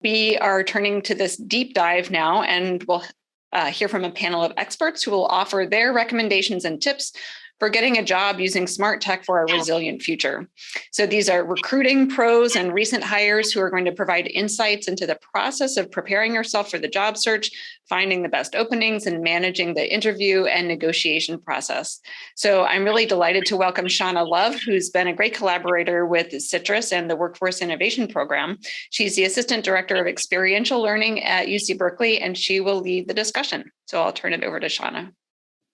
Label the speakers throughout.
Speaker 1: We are turning to this deep dive now, and we'll hear from a panel of experts who will offer their recommendations and tips for getting a job using smart tech for a resilient future. So these are recruiting pros and recent hires who are going to provide insights into the process of preparing yourself for the job search, finding the best openings, and managing the interview and negotiation process. So I'm really delighted to welcome Shauna Love, who's been a great collaborator with Citrus and the Workforce Innovation Program. She's the Assistant Director of Experiential Learning at UC Berkeley, and she will lead the discussion. So I'll turn it over to Shauna.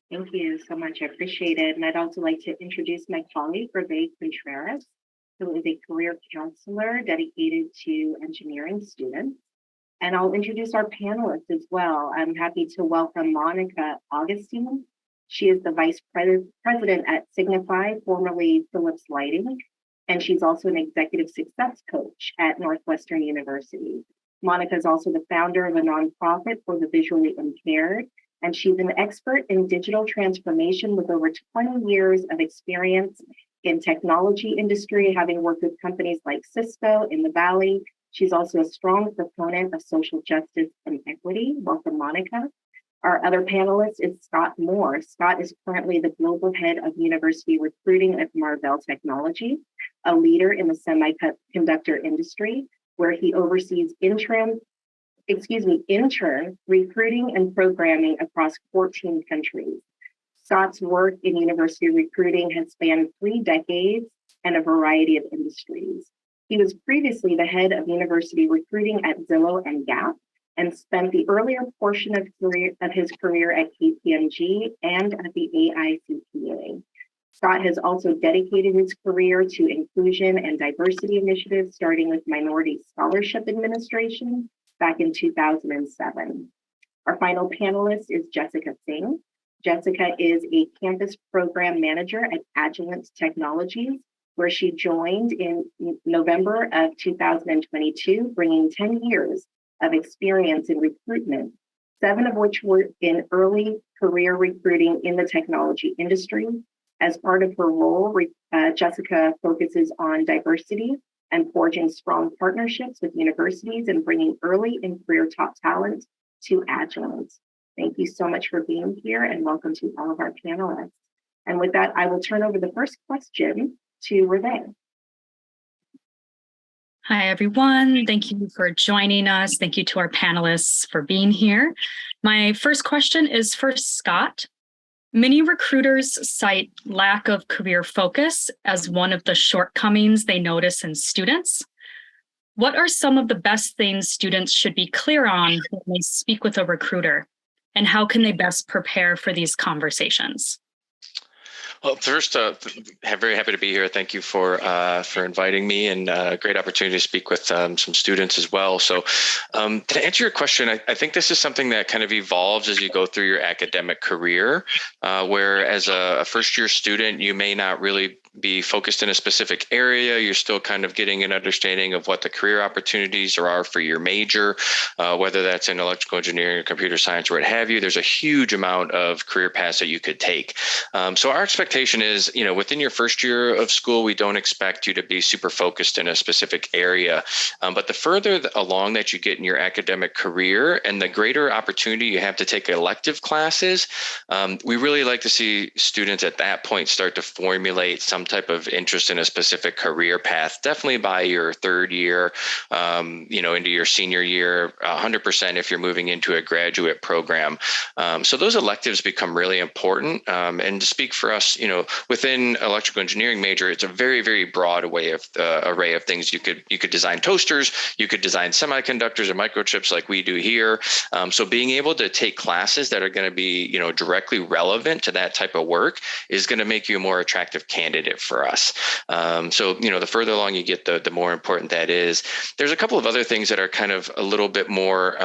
Speaker 2: Thank you so much. I appreciate it. And I'd also like to introduce my colleague, Reve Contreras, who is a career counselor dedicated to engineering students. And I'll introduce our panelists as well. I'm happy to welcome Monica Augustine. She is the Vice President at Signify, formerly Philips Lighting, and she's also an Executive Success Coach at Northwestern University. Monica is also the founder of a nonprofit for the visually impaired, and she's an expert in digital transformation with over 20 years of experience in technology industry, having worked with companies like Cisco in the Valley. She's also a strong proponent of social justice and equity. Welcome, Monica. Our other panelist is Scott Moore. Scott is currently the global head of university recruiting at Marvell Technology, a leader in the semiconductor industry, where he oversees intern recruiting and programming across 14 countries. Scott's work in university recruiting has spanned 3 decades and a variety of industries. He was previously the head of university recruiting at Zillow and Gap, and spent the earlier portion of his career at KPMG and at the AICPA. Scott has also dedicated his career to inclusion and diversity initiatives, starting with Minority Scholarship Administration back in 2007. Our final panelist is Jessica Singh. Jessica is a campus program manager at Agilent Technologies, where she joined in November of 2022, bringing 10 years of experience in recruitment, 7 of which were in early career recruiting in the technology industry. As part of her role, Jessica focuses on diversity and forging strong partnerships with universities and bringing early and career top talent to Agilent. Thank you so much for being here, and welcome to all of our panelists. And with that, I will turn over the first question to Reve.
Speaker 3: Hi, everyone. Thank you for joining us. Thank you to our panelists for being here. My first question is for Scott. Many recruiters cite lack of career focus as one of the shortcomings they notice in students. What are some of the best things students should be clear on when they speak with a recruiter? And how can they best prepare for these conversations?
Speaker 4: Well, first, very happy to be here. Thank you for inviting me, and a great opportunity to speak with some students as well. So to answer your question, I think this is something that kind of evolves as you go through your academic career, where as a first-year student, you may not really be focused in a specific area. You're still kind of getting an understanding of what the career opportunities are for your major, whether that's in electrical engineering or computer science or what have you. There's a huge amount of career paths that you could take. So our expectation is, within your first year of school, we don't expect you to be super focused in a specific area. But the further along that you get in your academic career and the greater opportunity you have to take elective classes, we really like to see students at that point start to formulate some type of interest in a specific career path, definitely by your third year, into your senior year, 100% if you're moving into a graduate program. So those electives become really important. And to speak for us, within electrical engineering major, it's a very, very broad array of things. You could design toasters, you could design semiconductors and microchips like we do here. So being able to take classes that are going to be, directly relevant to that type of work is going to make you a more attractive candidate for us. So the further along you get, the more important that is. There's a couple of other things that are kind of a little bit more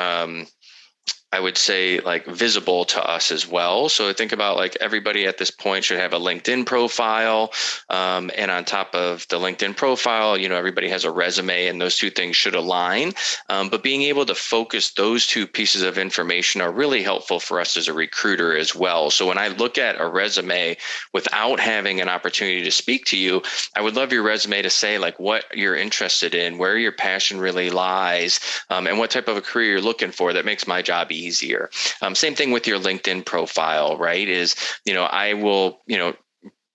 Speaker 4: I would say like visible to us as well. So think about like everybody at this point should have a LinkedIn profile. And on top of the LinkedIn profile, everybody has a resume, and those two things should align. But being able to focus those two pieces of information are really helpful for us as a recruiter as well. So when I look at a resume without having an opportunity to speak to you, I would love your resume to say like what you're interested in, where your passion really lies, and what type of a career you're looking for. That makes my job easier. Same thing with your LinkedIn profile, right? I will,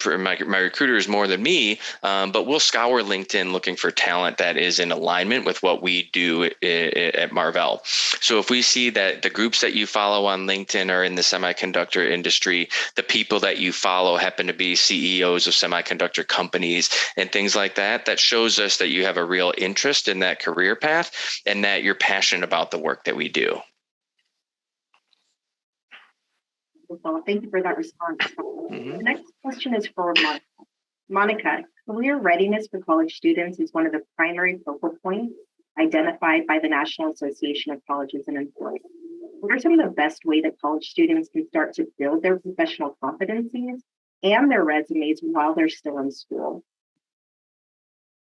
Speaker 4: my recruiters more than me, but we'll scour LinkedIn looking for talent that is in alignment with what we do at Marvell. So if we see that the groups that you follow on LinkedIn are in the semiconductor industry, the people that you follow happen to be CEOs of semiconductor companies and things like that, that shows us that you have a real interest in that career path and that you're passionate about the work that we do.
Speaker 2: Well, thank you for that response. The next question is for Monica. Monica, career readiness for college students is one of the primary focal points identified by the National Association of Colleges and Employers. What are some of the best ways that college students can start to build their professional competencies and their resumes while they're still in school?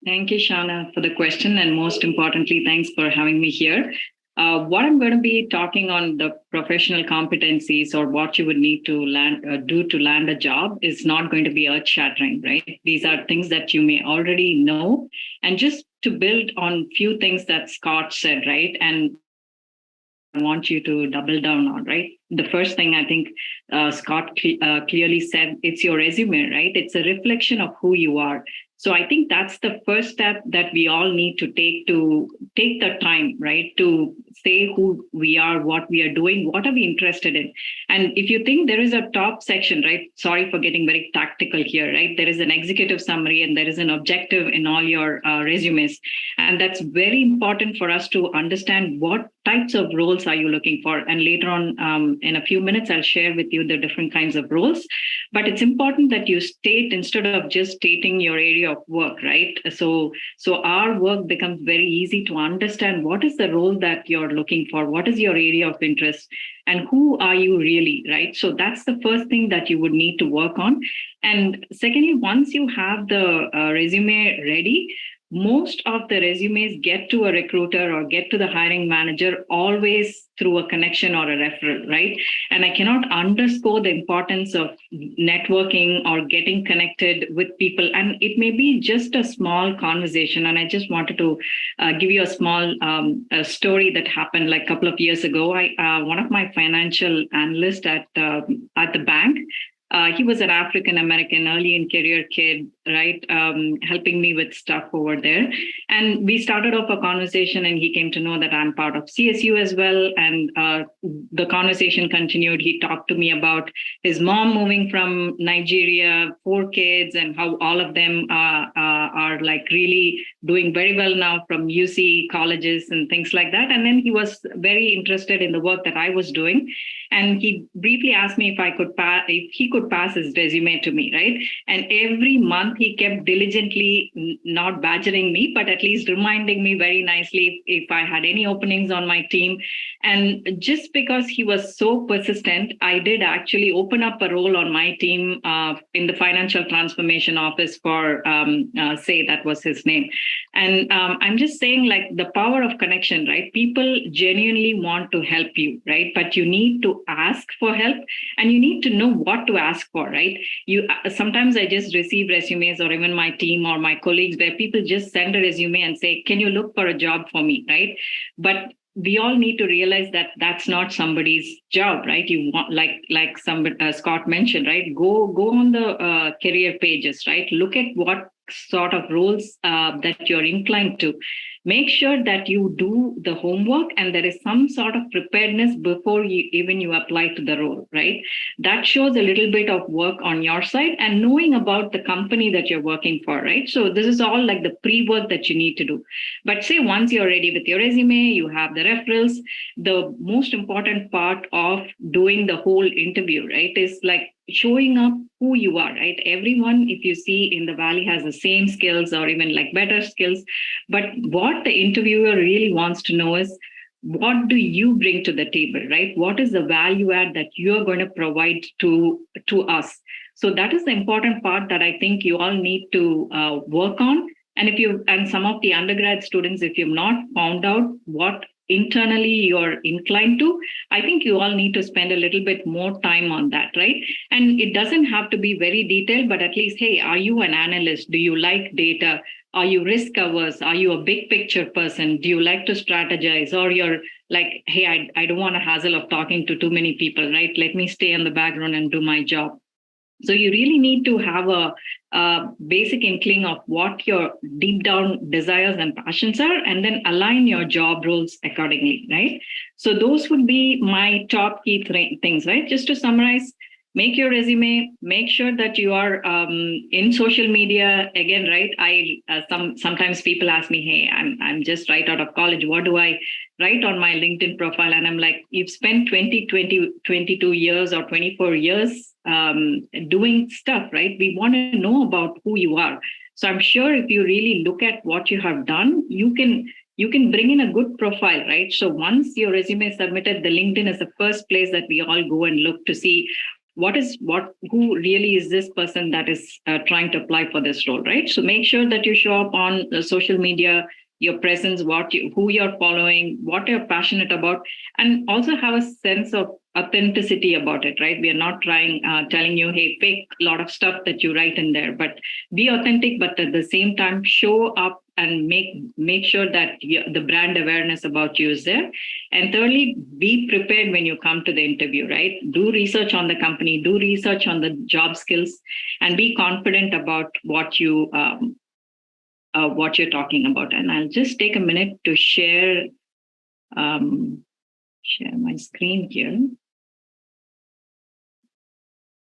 Speaker 5: Thank you, Shauna, for the question. And most importantly, thanks for having me here. What I'm going to be talking on the professional competencies or what you would need to do to land a job is not going to be earth-shattering, right? These are things that you may already know. And just to build on few things that Scott said, right? And I want you to double down on, right? The first thing I think Scott clearly said, it's your resume, right? It's a reflection of who you are. So I think that's the first step that we all need to take the time, right? To say who we are, what we are doing, what are we interested in? And if you think there is a top section, right? Sorry for getting very tactical here, right? There is an executive summary and there is an objective in all your resumes. And that's very important for us to understand what types of roles are you looking for. And later on, in a few minutes, I'll share with you the different kinds of roles. But it's important that you state instead of just stating your area of work, right? So our work becomes very easy to understand what is the role that you're looking for, what is your area of interest, and who are you really, right? So that's the first thing that you would need to work on. And secondly, once you have the resume ready, most of the resumes get to a recruiter or get to the hiring manager always through a connection or a referral, right? And I cannot underscore the importance of networking or getting connected with people. And it may be just a small conversation. And I just wanted to give you a small story that happened like a couple of years ago. One of my financial analysts at the bank, he was an African-American, early in career kid, right? Helping me with stuff over there. And we started off a conversation and he came to know that I'm part of CSU as well. And the conversation continued. He talked to me about his mom moving from Nigeria, 4 kids, and how all of them are like really doing very well now from UC colleges and things like that. And then he was very interested in the work that I was doing. And he briefly asked me if he could pass his resume to me, right? And every month he kept diligently not badgering me, but at least reminding me very nicely if I had any openings on my team. And just because he was so persistent, I did actually open up a role on my team in the financial transformation office for Say, that was his name. And I'm just saying, like, the power of connection, right? People genuinely want to help you, right? But you need to ask for help and you need to know what to ask for, right? Sometimes I just receive resumes, or even my team or my colleagues, where people just send a resume and say, can you look for a job for me, right? But we all need to realize that that's not somebody's job, right? You want, like somebody, Scott mentioned, right? Go on the career pages, right? Look at what sort of roles that you're inclined to. Make sure that you do the homework and there is some sort of preparedness before you apply to the role, right? That shows a little bit of work on your side and knowing about the company that you're working for, right? So this is all like the pre-work that you need to do. But say once you're ready with your resume, you have the referrals, the most important part of doing the whole interview, right, is like showing up who you are, right? Everyone, if you see in the Valley, has the same skills or even like better skills. But what the interviewer really wants to know is, what do you bring to the table, right? What is the value add that you're going to provide to us? So that is the important part that I think you all need to work on. And some of the undergrad students, if you've not found out what internally you're inclined to, I think you all need to spend a little bit more time on that, right? And it doesn't have to be very detailed, but at least, hey, are you an analyst? Do you like data? Are you risk averse? Are you a big picture person? Do you like to strategize? Or you're like, hey, I don't want a hassle of talking to too many people, right? Let me stay in the background and do my job. So you really need to have a basic inkling of what your deep down desires and passions are, and then align your job roles accordingly, right? So those would be my top key things, right? Just to summarize, make your resume, make sure that you are in social media. Again, right? Sometimes people ask me, hey, I'm just right out of college. What do I write on my LinkedIn profile? And I'm like, you've spent 22 years or 24 years doing stuff, right? We want to know about who you are. So I'm sure if you really look at what you have done, you can bring in a good profile, right? So once your resume is submitted, the LinkedIn is the first place that we all go and look to see who really is this person that is trying to apply for this role, right? So make sure that you show up on social media, your presence, who you're following, what you're passionate about, and also have a sense of authenticity about it, right? We are not telling you, hey, fake a lot of stuff that you write in there, but be authentic, but at the same time, show up and make sure that the brand awareness about you is there. And thirdly, be prepared when you come to the interview, right? Do research on the company, do research on the job skills, and be confident about what you're talking about. And I'll just take a minute to share my screen here.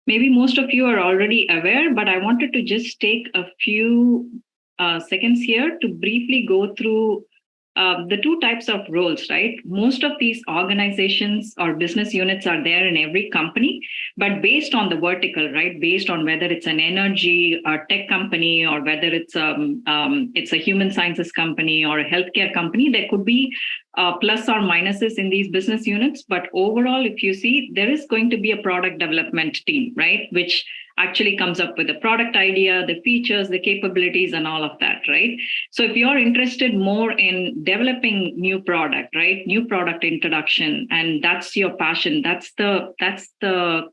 Speaker 5: Maybe most of you are already aware, but I wanted to just take a few seconds here to briefly go through the two types of roles, right? Most of these organizations or business units are there in every company, but based on the vertical, right? Based on whether it's an energy or tech company, or whether it's a human sciences company or a healthcare company, there could be plus or minuses in these business units. But overall, if you see, there is going to be a product development team, right? Which actually comes up with a product idea, the features, the capabilities, and all of that, right? So if you're interested more in developing new product, right? New product introduction, and that's your passion, that's the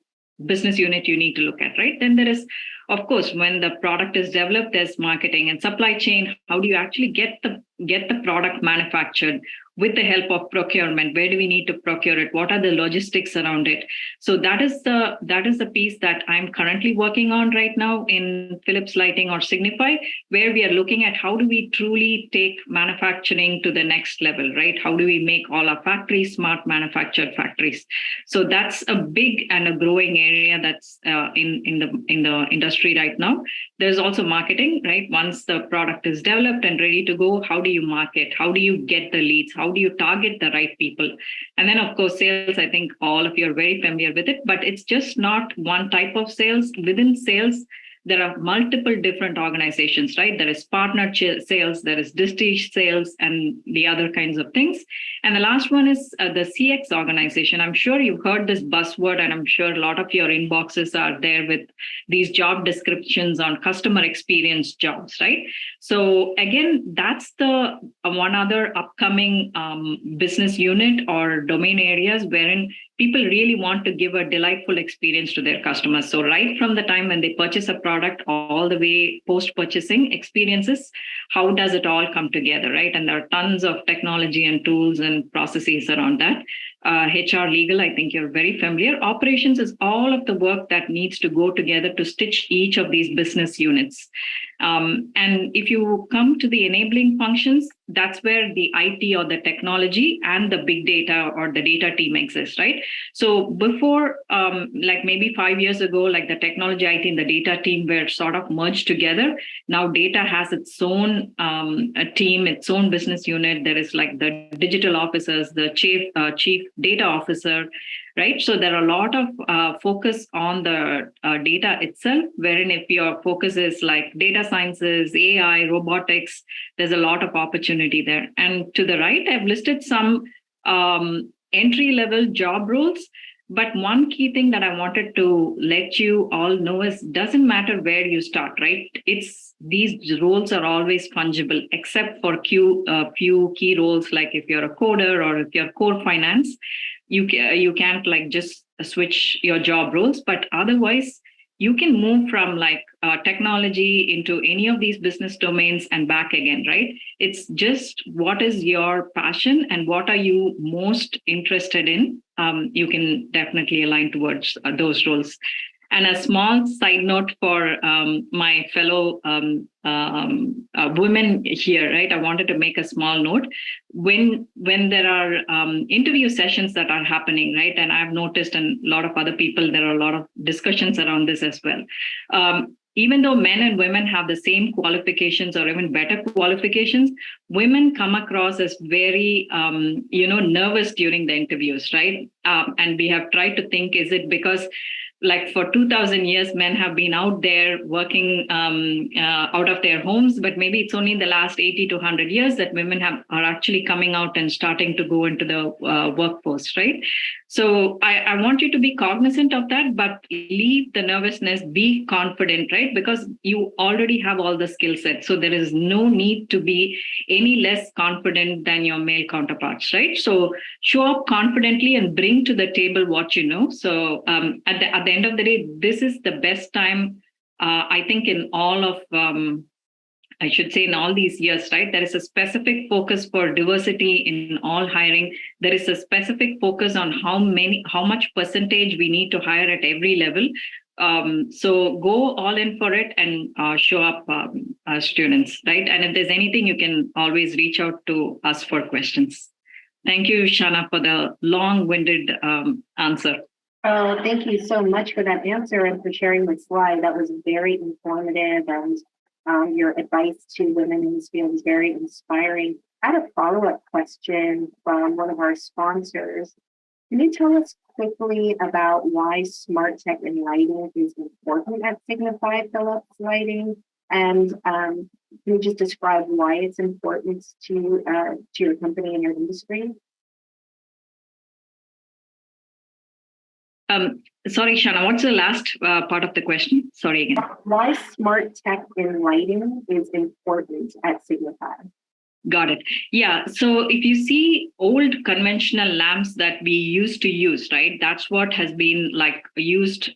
Speaker 5: business unit you need to look at, right? Then there is, of course, when the product is developed, there's marketing and supply chain. How do you actually get the product manufactured with the help of procurement? Where do we need to procure it? What are the logistics around it? So that is the piece that I'm currently working on right now in Philips Lighting or Signify, where we are looking at how do we truly take manufacturing to the next level, right? How do we make all our factories smart manufactured factories? So that's a big and a growing area that's in the industry right now. There's also marketing, right? Once the product is developed and ready to go, how do you market? How do you get the leads? How do you target the right people? And then, of course, sales. I think all of you are very familiar with it, but it's just not one type of sales. Within sales, there are multiple different organizations, right? There is partner sales, there is distinct sales, and the other kinds of things. And the last one is the CX organization. I'm sure you've heard this buzzword, and I'm sure a lot of your inboxes are there with these job descriptions on customer experience jobs, right? So again, that's the one other upcoming business unit or domain areas wherein people really want to give a delightful experience to their customers. So right from the time when they purchase a product all the way post-purchasing experiences, how does it all come together, right? And there are tons of technology and tools and processes around that. HR, legal, I think you're very familiar. Operations is all of the work that needs to go together to stitch each of these business units. And if you come to the enabling functions, that's where the IT or the technology and the big data or the data team exists, right? So before, like maybe 5 years ago, like the technology, IT, and the data team were sort of merged together. Now data has its own team, its own business unit. There is like the digital officers, the chief data officer, right? So there are a lot of focus on the data itself, wherein if your focus is like data sciences, AI, robotics, there's a lot of opportunity there. And to the right, I've listed some entry level job roles. But one key thing that I wanted to let you all know is doesn't matter where you start, right? It's these roles are always fungible, except for few key roles, like if you're a coder or if you're core finance, you can't like just switch your job roles. But otherwise, you can move from like technology into any of these business domains and back again, right? It's just what is your passion and what are you most interested in. You can definitely align towards those roles. And a small side note for my fellow women here, right? I wanted to make a small note. When there are interview sessions that are happening, right? And I've noticed, and a lot of other people, there are a lot of discussions around this as well. Even though men and women have the same qualifications or even better qualifications, women come across as very, nervous during the interviews, right? And we have tried to think, is it because like for 2000 years, men have been out there working out of their homes, but maybe it's only in the last 80 to 100 years that women are actually coming out and starting to go into the workforce, right? So I want you to be cognizant of that, but leave the nervousness, be confident, right? Because you already have all the skill sets. So there is no need to be any less confident than your male counterparts, right? So show up confidently and bring to the table what you know. So at the end of the day, this is the best time, I think, in all of I should say in all these years, right? There is a specific focus for diversity in all hiring. There is a specific focus on how much percentage we need to hire at every level. So go all in for it and show up, students, right? And if there's anything, you can always reach out to us for questions. Thank you, Shana, for the long-winded answer.
Speaker 2: Oh, thank you so much for that answer and for sharing the slide. That was very informative, and your advice to women in this field is very inspiring. I had a follow-up question from one of our sponsors. Can you tell us quickly about why smart tech and lighting is important at Signify Philips Lighting? And can you just describe why it's important to your company and your industry?
Speaker 5: Sorry, Shana, what's the last part of the question? Sorry again.
Speaker 2: Why smart tech in lighting is important at Signify?
Speaker 5: Got it. Yeah. So if you see old conventional lamps that we used to use, right, that's what has been like used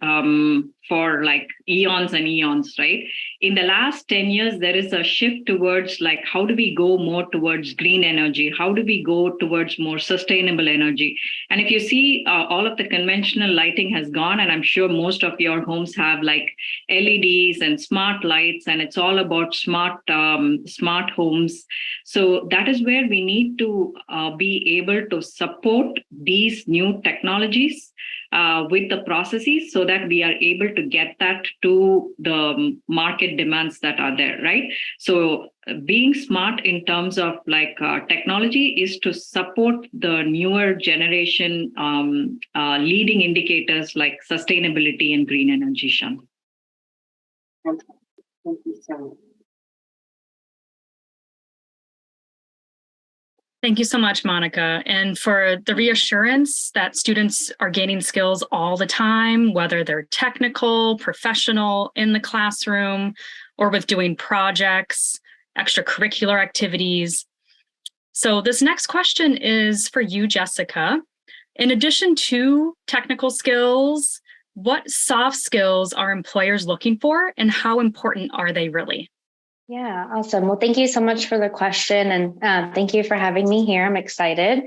Speaker 5: for like eons and eons, right? In the last 10 years, there is a shift towards like, how do we go more towards green energy? How do we go towards more sustainable energy? And if you see, all of the conventional lighting has gone, and I'm sure most of your homes have like LEDs and smart lights, and it's all about smart homes. So that is where we need to be able to support these new technologies with the processes so that we are able to get that to the market demands that are there, right? So being smart in terms of like technology is to support the newer generation leading indicators like sustainability and green energy, Shan.
Speaker 2: Thank you so much.
Speaker 3: Thank you so much, Monica. And for the reassurance that students are gaining skills all the time, whether they're technical, professional, in the classroom, or with doing projects, extracurricular activities. So this next question is for you, Jessica. In addition to technical skills, what soft skills are employers looking for and how important are they really?
Speaker 6: Yeah, awesome. Well, thank you so much for the question, and thank you for having me here. I'm excited.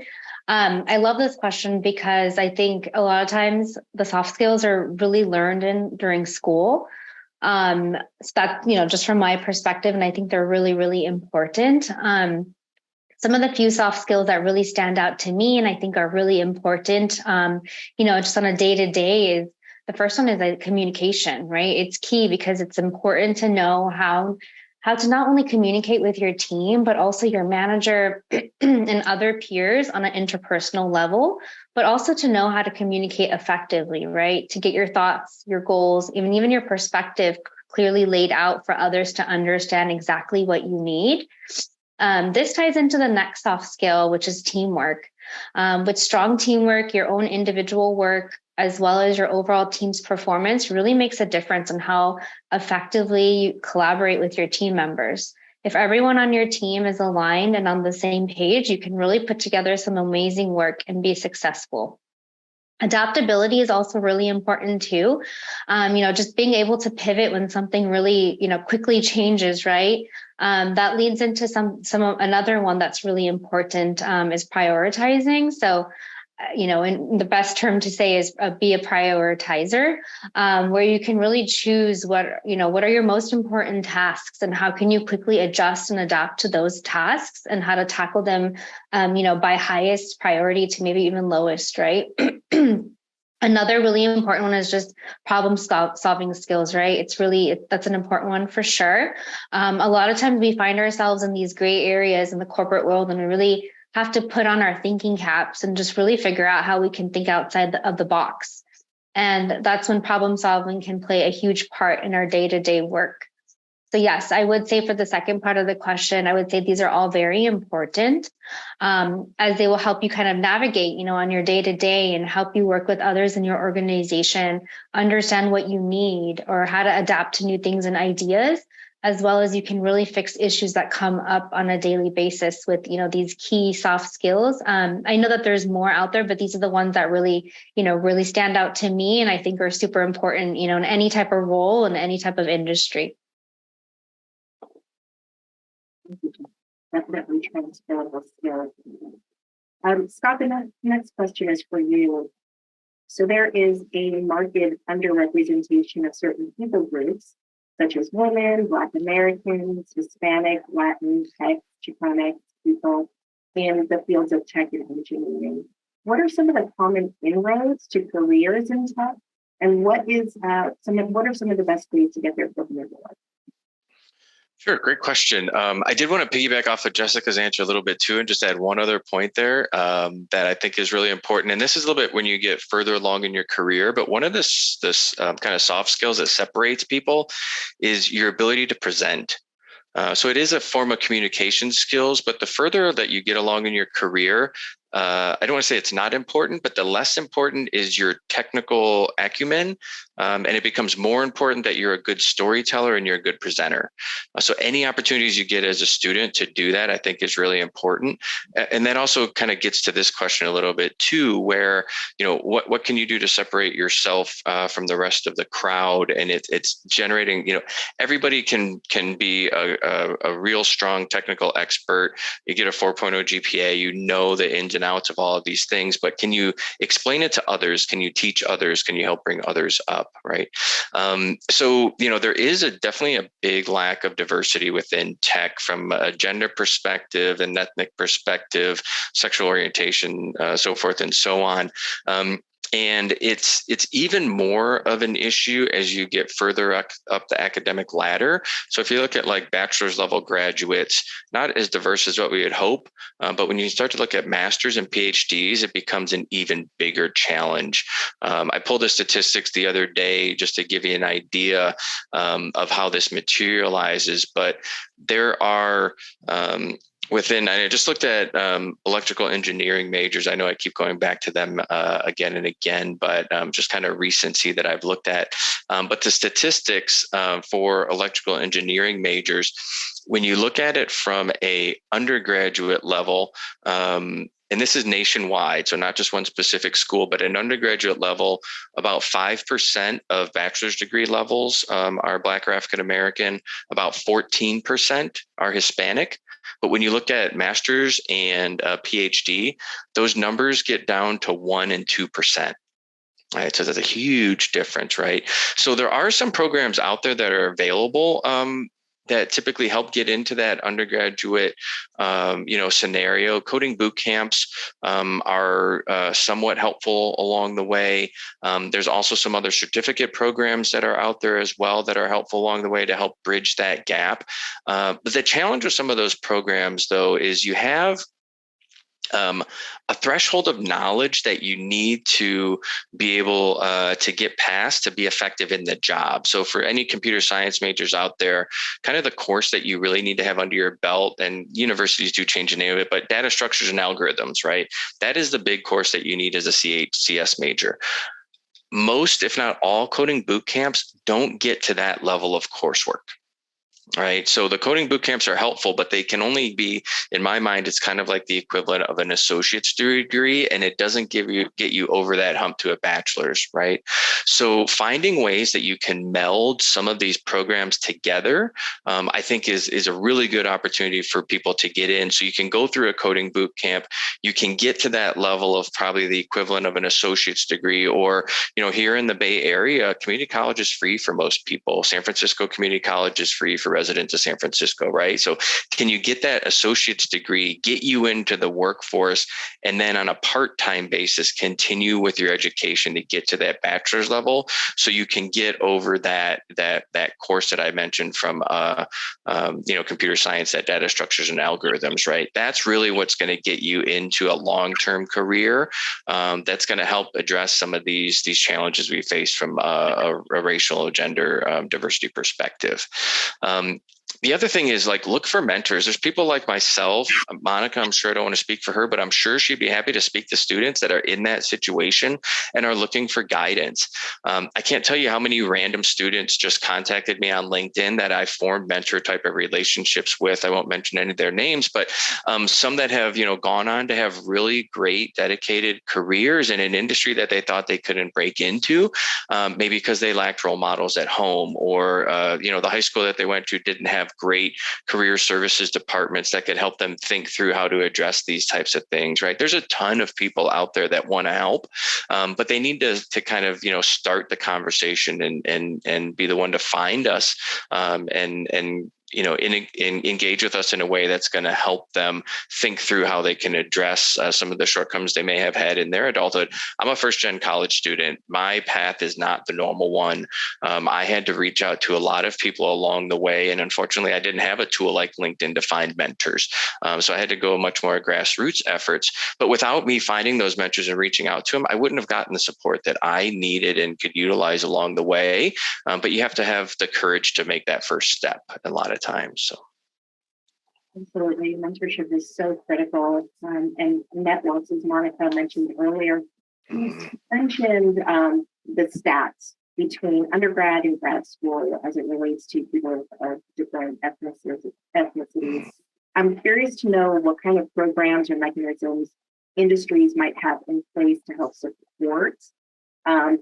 Speaker 6: I love this question because I think a lot of times the soft skills are really learned during school. So that, just from my perspective, and I think they're really, really important. Some of the few soft skills that really stand out to me and I think are really important, just on a day-to-day is the first one is like communication, right? It's key because it's important to know how to not only communicate with your team, but also your manager and other peers on an interpersonal level, but also to know how to communicate effectively, right? To get your thoughts, your goals, even your perspective clearly laid out for others to understand exactly what you need. This ties into the next soft skill, which is teamwork. With strong teamwork, your own individual work, as well as your overall team's performance really makes a difference in how effectively you collaborate with your team members. If everyone on your team is aligned and on the same page, you can really put together some amazing work and be successful. Adaptability is also really important too. Just being able to pivot when something really, quickly changes, right? That leads into another one that's really important is prioritizing. So, and the best term to say is be a prioritizer, where you can really choose what are your most important tasks and how can you quickly adjust and adapt to those tasks and how to tackle them, by highest priority to maybe even lowest, right? Another really important one is just problem solving skills, right? That's an important one for sure. A lot of times we find ourselves in these gray areas in the corporate world, and we really have to put on our thinking caps and just really figure out how we can think outside of the box. And that's when problem solving can play a huge part in our day-to-day work. So yes, I would say for the second part of the question, I would say these are all very important, as they will help you kind of navigate, on your day-to-day and help you work with others in your organization, understand what you need or how to adapt to new things and ideas, as well as you can really fix issues that come up on a daily basis with, these key soft skills. I know that there's more out there, but these are the ones that really, really stand out to me and I think are super important, in any type of role and any type of industry.
Speaker 2: Definitely transferable skills. Scott, the next question is for you. So there is a marked underrepresentation of certain people groups, such as women, Black Americans, Hispanic, Latin, Tech, Chicanic people in the fields of tech and engineering. What are some of the common inroads to careers in tech? And what are some of the best ways to get their foot in the door?
Speaker 4: Sure, great question. I did want to piggyback off of Jessica's answer a little bit too, and just add one other point there that I think is really important. And this is a little bit when you get further along in your career, but one of this kind of soft skills that separates people is your ability to present. So it is a form of communication skills, but the further that you get along in your career, I don't want to say it's not important, but the less important is your technical acumen. And it becomes more important that you're a good storyteller and you're a good presenter. So any opportunities you get as a student to do that, I think is really important. And that also kind of gets to this question a little bit too, where, what can you do to separate yourself from the rest of the crowd? And it's generating, everybody can be a real strong technical expert. You get a 4.0 GPA, the ins and outs of all of these things, but can you explain it to others? Can you teach others? Can you help bring others up? Right. So, there is definitely a big lack of diversity within tech from a gender perspective, an ethnic perspective, sexual orientation, so forth and so on. And it's even more of an issue as you get further up the academic ladder. So if you look at like bachelor's level graduates, not as diverse as what we would hope, but when you start to look at masters and PhDs, it becomes an even bigger challenge. I pulled the statistics the other day just to give you an idea of how this materializes, but there are I just looked at electrical engineering majors. I know I keep going back to them again and again, but just kind of recency that I've looked at. But the statistics for electrical engineering majors, when you look at it from a undergraduate level, and this is nationwide, so not just one specific school, but an undergraduate level, about 5% of bachelor's degree levels are Black or African American, about 14% are Hispanic. But when you look at master's and PhD, those numbers get down to 1% and 2%. Right, so that's a huge difference, right? So there are some programs out there that are available that typically help get into that undergraduate, scenario. Coding boot camps are somewhat helpful along the way. There's also some other certificate programs that are out there as well that are helpful along the way to help bridge that gap. But the challenge with some of those programs, though, is you have a threshold of knowledge that you need to be able to get past to be effective in the job. So for any computer science majors out there, kind of the course that you really need to have under your belt, and universities do change the name of it, but data structures and algorithms, right? That is the big course that you need as a CHCS major. Most, if not all, coding boot camps don't get to that level of coursework. Right. So the coding boot camps are helpful, but they can only be, in my mind, it's kind of like the equivalent of an associate's degree, and it doesn't get you over that hump to a bachelor's. Right. So finding ways that you can meld some of these programs together, I think is a really good opportunity for people to get in. So you can go through a coding boot camp, you can get to that level of probably the equivalent of an associate's degree, or, here in the Bay Area, community college is free for most people. San Francisco Community College is free for residents of San Francisco, right? So can you get that associate's degree, get you into the workforce, and then on a part-time basis, continue with your education to get to that bachelor's level, so you can get over that course that I mentioned from computer science, that data structures and algorithms, right? That's really what's going to get you into a long-term career. That's going to help address some of these challenges we face from a racial or gender diversity perspective. The other thing is, look for mentors. There's people like myself, Monica, I'm sure I don't want to speak for her, but I'm sure she'd be happy to speak to students that are in that situation and are looking for guidance. I can't tell you how many random students just contacted me on LinkedIn that I formed mentor type of relationships with. I won't mention any of their names, but some that have, gone on to have really great dedicated careers in an industry that they thought they couldn't break into, maybe because they lacked role models at home, or, the high school that they went to didn't have great career services departments that could help them think through how to address these types of things, right? There's a ton of people out there that want to help, but they need to kind of, start the conversation and be the one to find us, and engage with us in a way that's going to help them think through how they can address some of the shortcomings they may have had in their adulthood. I'm a first-gen college student. My path is not the normal one. I had to reach out to a lot of people along the way, and unfortunately, I didn't have a tool like LinkedIn to find mentors. So I had to go much more grassroots efforts. But without me finding those mentors and reaching out to them, I wouldn't have gotten the support that I needed and could utilize along the way. But you have to have the courage to make that first step a lot of times. So
Speaker 2: absolutely, mentorship is so critical, and networks, as Monica mentioned earlier. You mentioned the stats between undergrad and grad school as it relates to people of different ethnicities. I'm curious to know what kind of programs or mechanisms industries might have in place to help support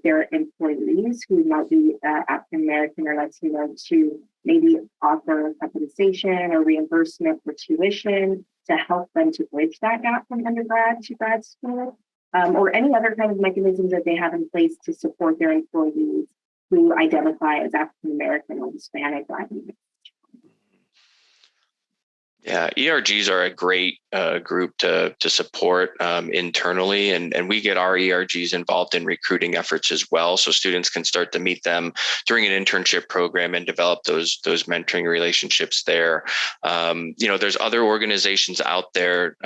Speaker 2: their employees who might be African American or Latino, to maybe offer compensation or reimbursement for tuition to help them to bridge that gap from undergrad to grad school, or any other kind of mechanisms that they have in place to support their employees who identify as African American or Hispanic, Latin.
Speaker 4: Yeah, ERGs are a great group to support internally, and we get our ERGs involved in recruiting efforts as well, so students can start to meet them during an internship program and develop those mentoring relationships there. There's other organizations out there.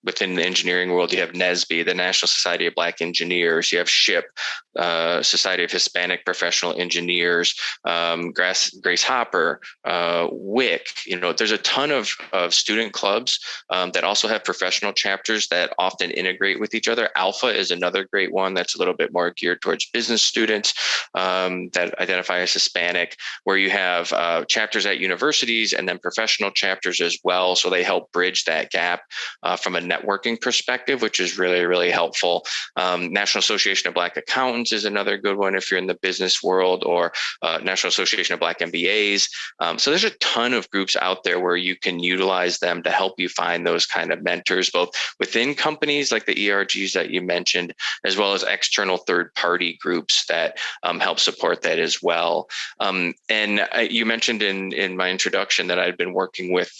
Speaker 4: Within the engineering world, you have NSBE, the National Society of Black Engineers. You have SHIP, Society of Hispanic Professional Engineers, Grace Hopper, WIC. There's a ton of student clubs that also have professional chapters that often integrate with each other. Alpha is another great one that's a little bit more geared towards business students that identify as Hispanic, where you have chapters at universities and then professional chapters as well. So they help bridge that gap from a networking perspective, which is really, really helpful. National Association of Black Accountants is another good one if you're in the business world, or National Association of Black MBAs. So there's a ton of groups out there where you can utilize them to help you find those kind of mentors, both within companies like the ERGs that you mentioned, as well as external third-party groups that help support that as well. And you mentioned in my introduction that I'd been working with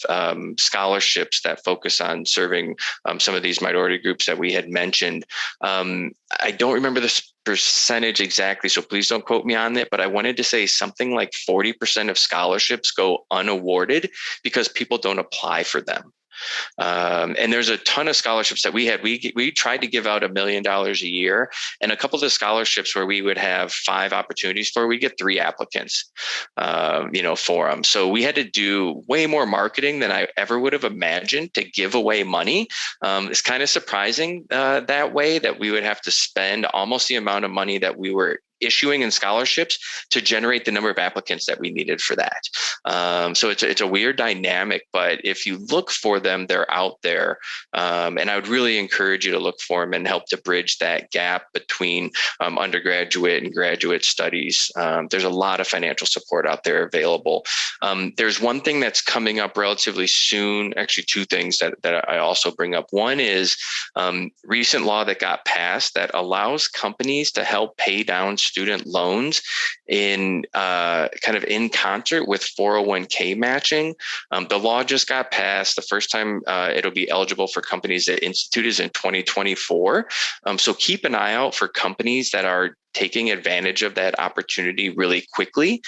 Speaker 4: scholarships that focus on serving some of these minority groups that we had mentioned. I don't remember the percentage exactly, so please don't quote me on it, but I wanted to say something like 40% of scholarships go unawarded because people don't apply for them. And there's a ton of scholarships that we had. We tried to give out $1 million a year, and a couple of the scholarships where we would have 5 opportunities for, we get 3 applicants, for them. So we had to do way more marketing than I ever would have imagined to give away money. It's kind of surprising that way, that we would have to spend almost the amount of money that we were issuing in scholarships to generate the number of applicants that we needed for that. So it's a weird dynamic, but if you look for them, they're out there. And I would really encourage you to look for them and help to bridge that gap between undergraduate and graduate studies. There's a lot of financial support out there available. There's one thing that's coming up relatively soon, actually 2 things that I also bring up. One is recent law that got passed that allows companies to help pay down student loans in kind of in concert with 401k matching. The law just got passed. The first time it'll be eligible for companies that institute is in 2024. So keep an eye out for companies that are taking advantage of that opportunity really quickly,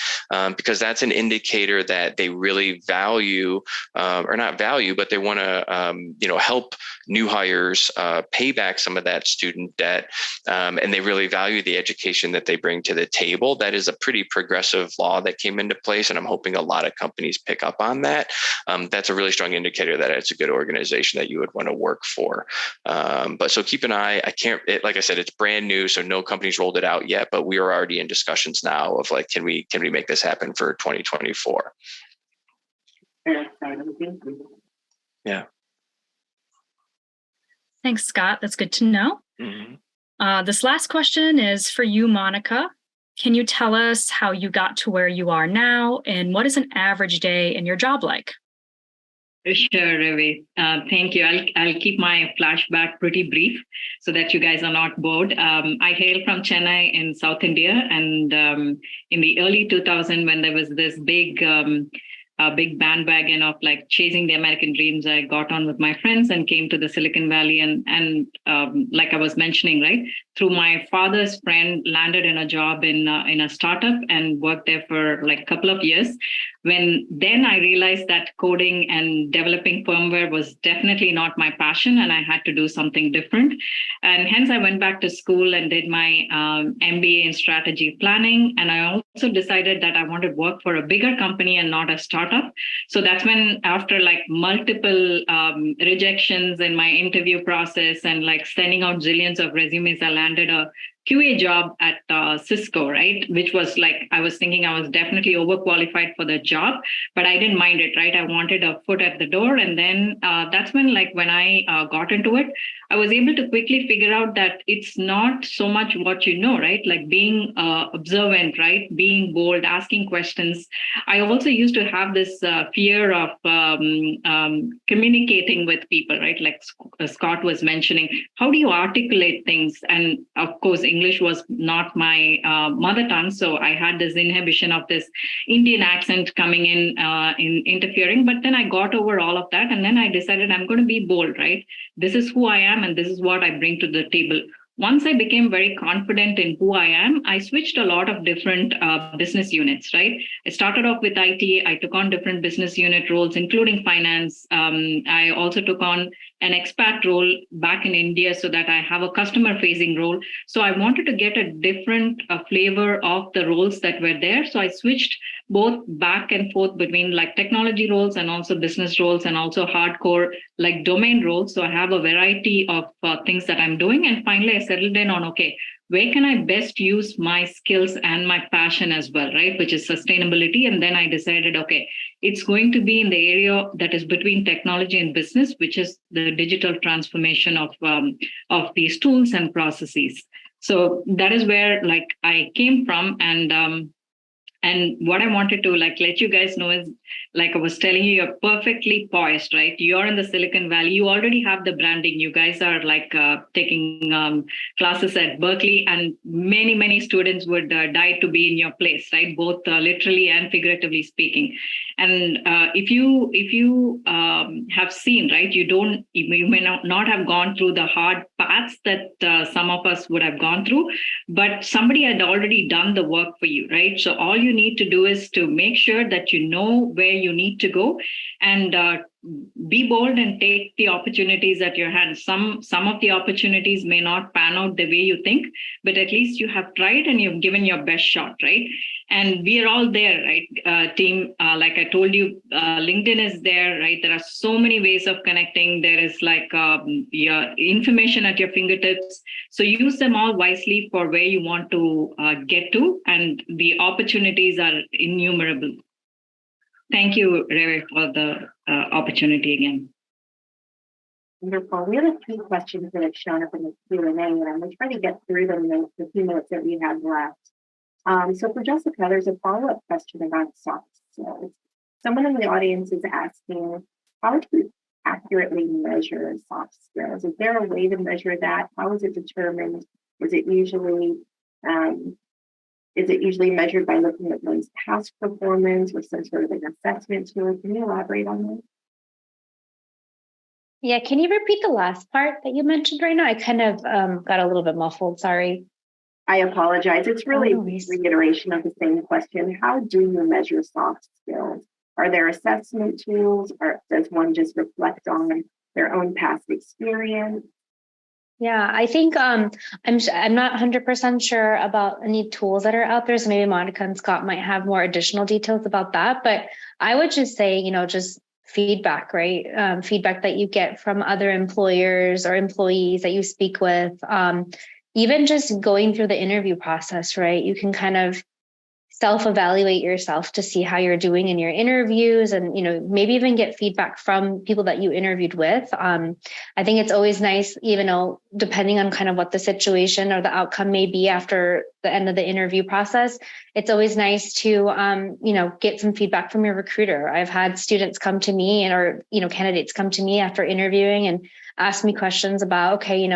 Speaker 4: because that's an indicator that they really value, or not value, but they want to, help new hires pay back some of that student debt, and they really value the education that they bring to the table. That is a pretty progressive law that came into place, and I'm hoping a lot of companies pick up on that. That's a really strong indicator that it's a good organization that you would want to work for. But so keep an eye. Like I said, it's brand new, so no company's rolled it out yet, but we are already in discussions now of like, can we make this happen for 2024? Yeah.
Speaker 3: Thanks, Scott. That's good to know.
Speaker 4: Mm-hmm.
Speaker 3: This last question is for you, Monica. Can you tell us how you got to where you are now, and what is an average day in your job like?
Speaker 5: Sure, Ravi. Thank you. I'll keep my flashback pretty brief so that you guys are not bored. I hail from Chennai in South India, and in the early 2000s, when there was this big bandwagon of like chasing the American dreams, I got on with my friends and came to the Silicon Valley, and like I was mentioning, right, through my father's friend, landed in a job in a startup and worked there for like a couple of years. Then I realized that coding and developing firmware was definitely not my passion, and I had to do something different. And hence I went back to school and did my MBA in strategy planning. And I also decided that I wanted to work for a bigger company and not a startup. So that's when, after like multiple rejections in my interview process and like sending out zillions of resumes, I landed a QA job at Cisco, right? Which was like, I was thinking I was definitely overqualified for the job, but I didn't mind it, right? I wanted a foot at the door. And then that's when, like, when I got into it, I was able to quickly figure out that it's not so much what you know, right? Like being observant, right? Being bold, asking questions. I also used to have this fear of communicating with people, right? Like Scott was mentioning, how do you articulate things? And of course, English was not my mother tongue, so I had this inhibition of this Indian accent coming in interfering. But then I got over all of that, and then I decided I'm going to be bold, right? This is who I am, and this is what I bring to the table. Once I became very confident in who I am, I switched a lot of different business units, right? I started off with IT. I took on different business unit roles, including finance. I also took on an expat role back in India so that I have a customer-facing role. So I wanted to get a different flavor of the roles that were there. So I switched both back and forth between like technology roles and also business roles and also hardcore like domain roles. So I have a variety of things that I'm doing. And finally, I settled in on, okay, where can I best use my skills and my passion as well, right? Which is sustainability. And then I decided, okay, it's going to be in the area that is between technology and business, which is the digital transformation of these tools and processes. So that is where like I came from. And what I wanted to like let you guys know is, like I was telling you, you're perfectly poised, right? You're in the Silicon Valley. You already have the branding. You guys are like taking classes at Berkeley, and many students would die to be in your place, right? Both literally and figuratively speaking. And if you have seen, right, you may not have gone through the hard paths that some of us would have gone through, but somebody had already done the work for you, right? So all you need to do is to make sure that you know where you need to go and be bold and take the opportunities at your hand. Some of the opportunities may not pan out the way you think, but at least you have tried and you've given your best shot, right? And we are all there, right? Team, like I told you, LinkedIn is there, right? There are so many ways of connecting. There is like your information at your fingertips. So use them all wisely for where you want to get to, and the opportunities are innumerable. Thank you, Reve, for the opportunity again.
Speaker 2: Wonderful. We have a few questions that have shown up in the Q&A, and I'm going to try to get through them in the few minutes that we have left. So for Jessica, there's a follow-up question about soft skills. Someone in the audience is asking, how do you accurately measure soft skills? Is there a way to measure that? How is it determined? Is it usually measured by looking at one's past performance or some sort of an assessment tool? Can you elaborate on that?
Speaker 6: Yeah, can you repeat the last part that you mentioned right now? I kind of got a little bit muffled, sorry.
Speaker 2: I apologize. It's really a
Speaker 6: No worries.
Speaker 2: reiteration of the same question. How do you measure soft skills? Are there assessment tools, or does one just reflect on their own past experience?
Speaker 6: Yeah, I think I'm not 100% sure about any tools that are out there. So maybe Monica and Scott might have more additional details about that. But I would just say, just feedback, right? Feedback that you get from other employers or employees that you speak with. Even just going through the interview process, right? You can kind of self-evaluate yourself to see how you're doing in your interviews, and maybe even get feedback from people that you interviewed with. I think it's always nice, even though depending on kind of what the situation or the outcome may be after the end of the interview process, it's always nice to get some feedback from your recruiter. I've had students come to me or candidates come to me after interviewing and ask me questions about, okay,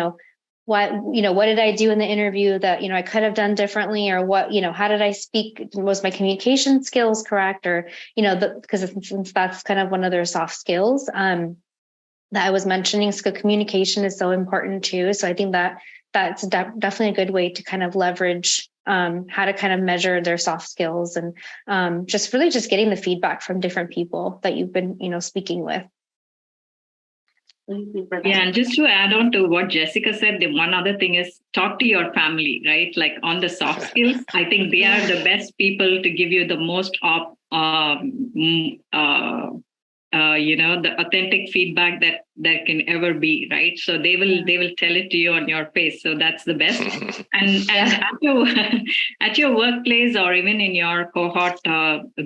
Speaker 6: what did I do in the interview that, I could have done differently, or what, how did I speak? Was my communication skills correct? Or, because since that's kind of one of their soft skills that I was mentioning, so communication is so important too. So I think that's definitely a good way to kind of leverage how to kind of measure their soft skills, and just getting the feedback from different people that you've been, speaking with.
Speaker 5: Yeah, and just to add on to what Jessica said, the one other thing is talk to your family, right? Like on the soft skills, I think they are the best people to give you the most the authentic feedback that there can ever be, right? So they will tell it to you on your face. So that's the best. And at your workplace or even in your cohort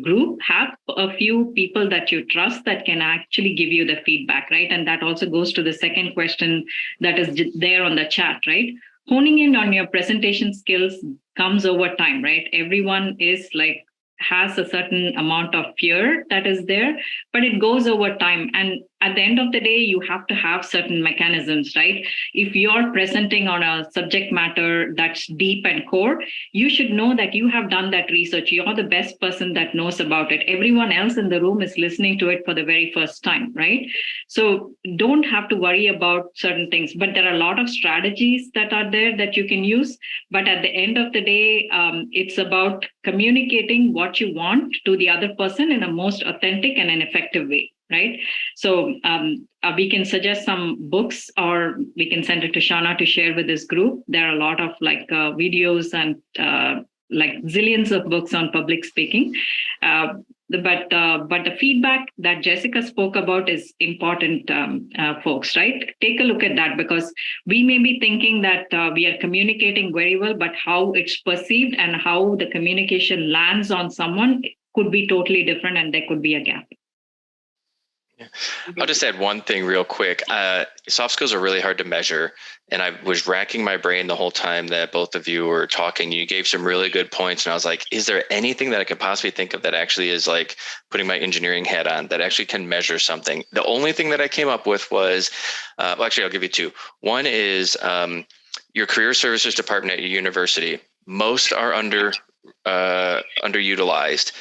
Speaker 5: group, have a few people that you trust that can actually give you the feedback, right? And that also goes to the second question that is there on the chat, right? Honing in on your presentation skills comes over time, right? Everyone has a certain amount of fear that is there, but it goes over time. And at the end of the day, you have to have certain mechanisms, right? If you're presenting on a subject matter that's deep and core, you should know that you have done that research. You're the best person that knows about it. Everyone else in the room is listening to it for the very first time, right? So don't have to worry about certain things, but there are a lot of strategies that are there that you can use. But at the end of the day, it's about communicating what you want to the other person in a most authentic and an effective way, right? So we can suggest some books, or we can send it to Shauna to share with this group. There are a lot of videos and zillions of books on public speaking. But the feedback that Jessica spoke about is important, folks, right? Take a look at that, because we may be thinking that we are communicating very well, but how it's perceived and how the communication lands on someone could be totally different, and there could be a gap.
Speaker 4: I'll just add one thing real quick. Soft skills are really hard to measure. And I was racking my brain the whole time that both of you were talking. You gave some really good points. And I was like, is there anything that I could possibly think of that actually is like putting my engineering hat on that actually can measure something? The only thing that I came up with was, actually, I'll give you two. One is your career services department at your university. Most are underutilized.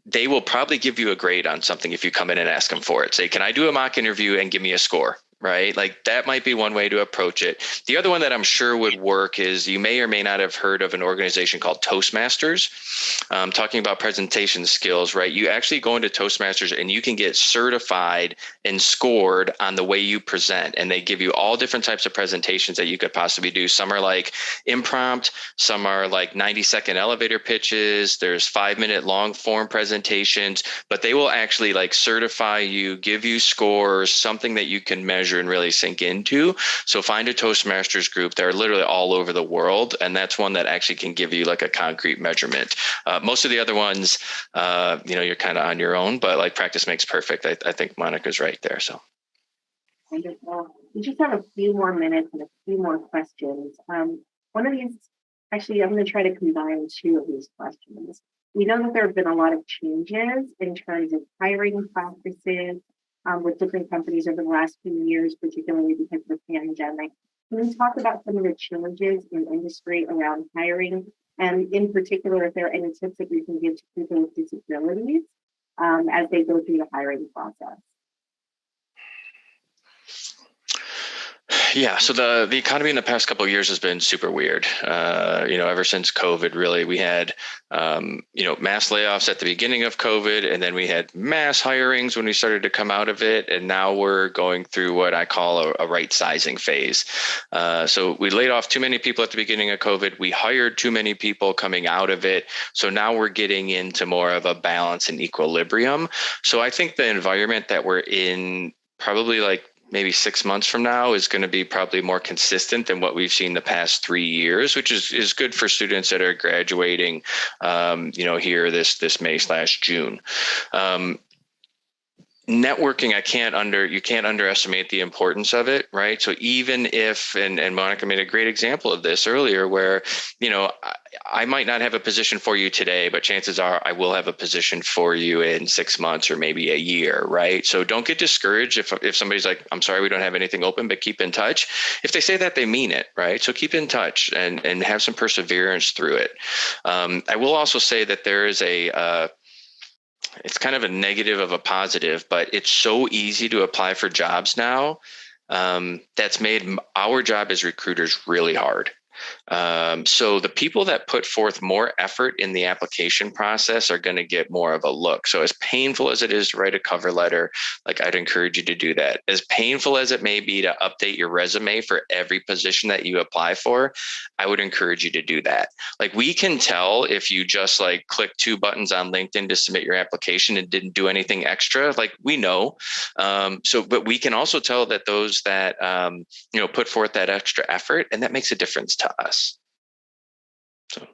Speaker 4: They will probably give you a grade on something if you come in and ask them for it. Say, can I do a mock interview and give me a score? right? Like that might be one way to approach it. The other one that I'm sure would work is you may or may not have heard of an organization called Toastmasters, talking about presentation skills, right? You actually go into Toastmasters and you can get certified and scored on the way you present. And they give you all different types of presentations that you could possibly do. Some are like impromptu, some are like 90-second elevator pitches. There's 5-minute long form presentations, but they will actually like certify you, give you scores, something that you can measure and really sink into. So find a Toastmasters group. They're literally all over the world. And that's one that actually can give you like a concrete measurement. Most of the other ones, you're kind of on your own, but like practice makes perfect. I think Monica's right there. So.
Speaker 2: Wonderful. We just have a few more minutes and a few more questions. One of these, actually, I'm going to try to combine two of these questions. We know that there have been a lot of changes in terms of hiring practices with different companies over the last few years, particularly because of the pandemic. Can you talk about some of the changes in industry around hiring? And in particular, if there are any tips that you can give to people with disabilities as they go through the hiring process?
Speaker 4: Yeah, so the economy in the past couple of years has been super weird. Ever since COVID, really, we had mass layoffs at the beginning of COVID, and then we had mass hirings when we started to come out of it, and now we're going through what I call a right sizing phase. So we laid off too many people at the beginning of COVID. We hired too many people coming out of it. So now we're getting into more of a balance and equilibrium. So I think the environment that we're in, probably like maybe 6 months from now, is going to be probably more consistent than what we've seen the past 3 years, which is good for students that are graduating, here this May/June. Networking, you can't underestimate the importance of it, right? So even if, and Monica made a great example of this earlier, where, I might not have a position for you today, but chances are I will have a position for you in 6 months or maybe a year, right? So don't get discouraged if somebody's like, I'm sorry, we don't have anything open, but keep in touch. If they say that, they mean it, right? So keep in touch and have some perseverance through it. I will also say that there is it's kind of a negative of a positive, but it's so easy to apply for jobs now. That's made our job as recruiters really hard. So the people that put forth more effort in the application process are going to get more of a look. So as painful as it is to write a cover letter, like I'd encourage you to do that. As painful as it may be to update your resume for every position that you apply for, I would encourage you to do that. Like we can tell if you just like click 2 buttons on LinkedIn to submit your application and didn't do anything extra, like we know. But we can also tell that those that, put forth that extra effort, and that makes a difference to us. So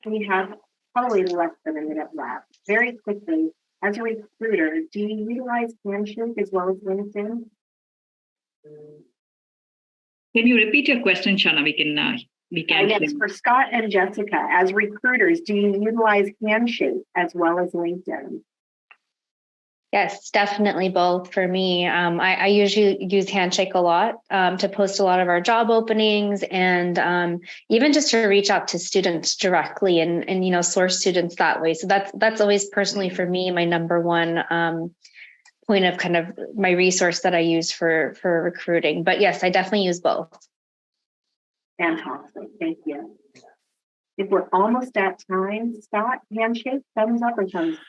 Speaker 2: we have probably less than a minute left. Very quickly, as a recruiter, do you utilize Handshake as well as LinkedIn?
Speaker 5: Can you repeat your question, Shauna? We can.
Speaker 2: Yes, for Scott and Jessica, as recruiters, do you utilize Handshake as well as LinkedIn?
Speaker 6: Yes, definitely both for me. I usually use Handshake a lot to post a lot of our job openings and even just to reach out to students directly and source students that way. So that's always personally for me, my number one point of kind of my resource that I use for recruiting. But yes, I definitely use both.
Speaker 2: Fantastic. Thank you. If we're almost at time, Scott, Handshake, thumbs up or thumbs down?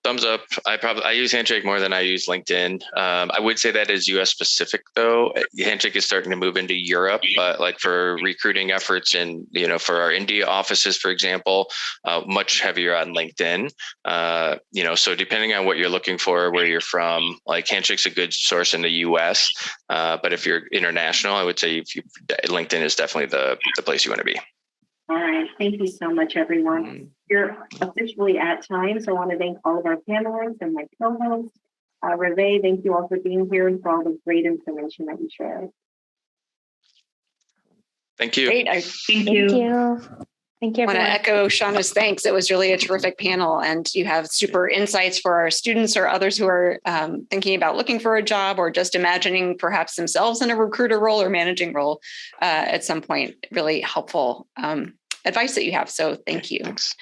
Speaker 4: Thumbs up. I use Handshake more than I use LinkedIn. I would say that is US specific though. Handshake is starting to move into Europe, but like for recruiting efforts and, for our India offices, for example, much heavier on LinkedIn. So depending on what you're looking for, where you're from, like Handshake's a good source in the US. But if you're international, I would say LinkedIn is definitely the place you want to be.
Speaker 2: All right. Thank you so much, everyone. You're officially at time, so I want to thank all of our panelists and my co-hosts. Reve, thank you all for being here and for all the great information that you shared.
Speaker 4: Thank you.
Speaker 1: Great.
Speaker 6: Thank you. Thank you.
Speaker 1: I want to echo Shauna's thanks. It was really a terrific panel, and you have super insights for our students or others who are thinking about looking for a job or just imagining perhaps themselves in a recruiter role or managing role at some point. Really helpful advice that you have. So thank you.
Speaker 4: Thanks.